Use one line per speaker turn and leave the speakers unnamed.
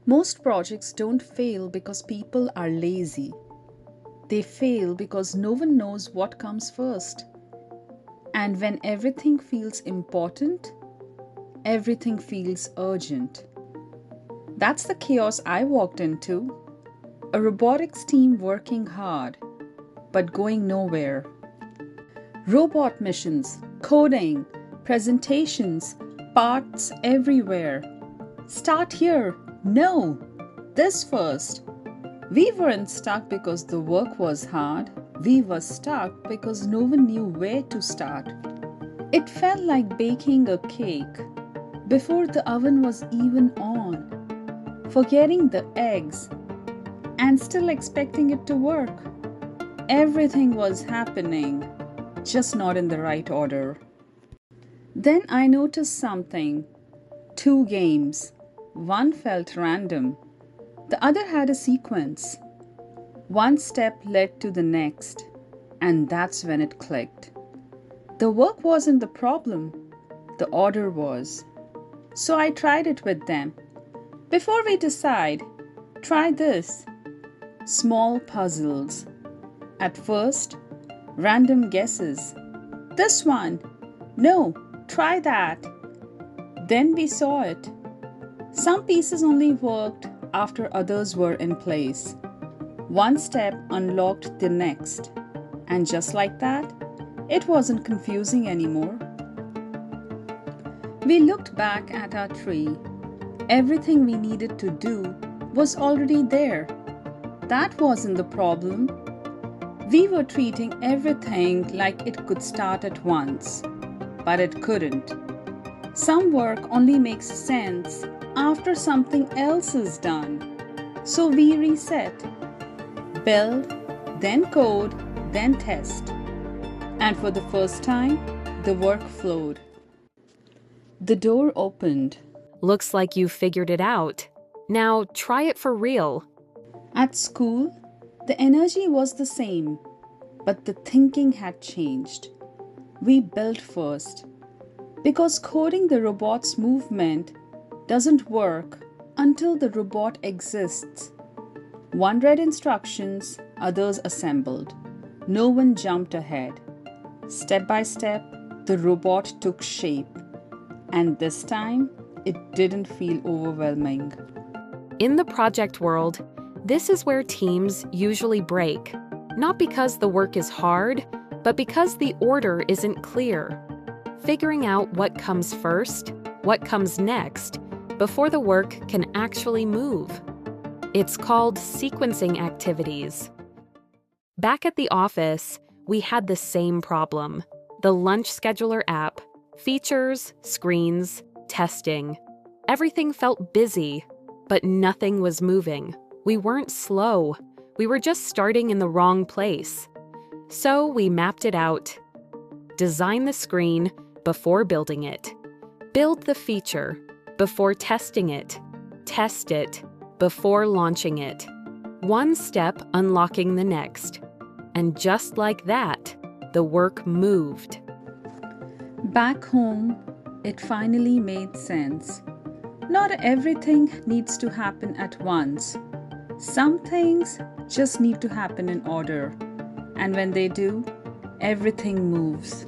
Most projects don't fail because people are lazy. They fail because no one knows what comes first. And when everything feels important, everything feels urgent. That's the chaos I walked into. A robotics team working hard, but going nowhere. Robot missions, coding, presentations, parts everywhere. Start here. No, this first. We weren't stuck because the work was hard. We were stuck because no one knew where to start. It felt like baking a cake before the oven was even on, forgetting the eggs and still expecting it to work. Everything was happening, just not in the right order. Then I noticed something. 2 games. One felt random. The other had a sequence. One step led to the next, and that's when it clicked. The work wasn't the problem, the order was. So I tried it with them. Before we decide, try this. Small puzzles. At first, random guesses. This one. No, try that. Then we saw it. Some pieces only worked after others were in place. One step unlocked the next. And just like that, it wasn't confusing anymore. We looked back at our tree. Everything we needed to do was already there. That wasn't the problem. We were treating everything like it could start at once, but it couldn't. Some work only makes sense after something else is done. So we reset. Build, then code, then test. And for the first time, the work flowed. The door opened.
Looks like you figured it out. Now try it for real.
At school, the energy was the same, but the thinking had changed. We built first. Because coding the robot's movement doesn't work until the robot exists. One read instructions, others assembled. No one jumped ahead. Step by step, the robot took shape. And this time, it didn't feel overwhelming.
In the project world, this is where teams usually break. Not because the work is hard, but because the order isn't clear. Figuring out what comes first, what comes next, before the work can actually move. It's called sequencing activities. Back at the office, we had the same problem. The lunch scheduler app, features, screens, testing. Everything felt busy, but nothing was moving. We weren't slow. We were just starting in the wrong place. So we mapped it out. Design the screen before building it. Build the feature before testing it. Test it before launching it. One step unlocking the next. And just like that, the work moved.
Back home, it finally made sense. Not everything needs to happen at once. Some things just need to happen in order. And when they do, everything moves.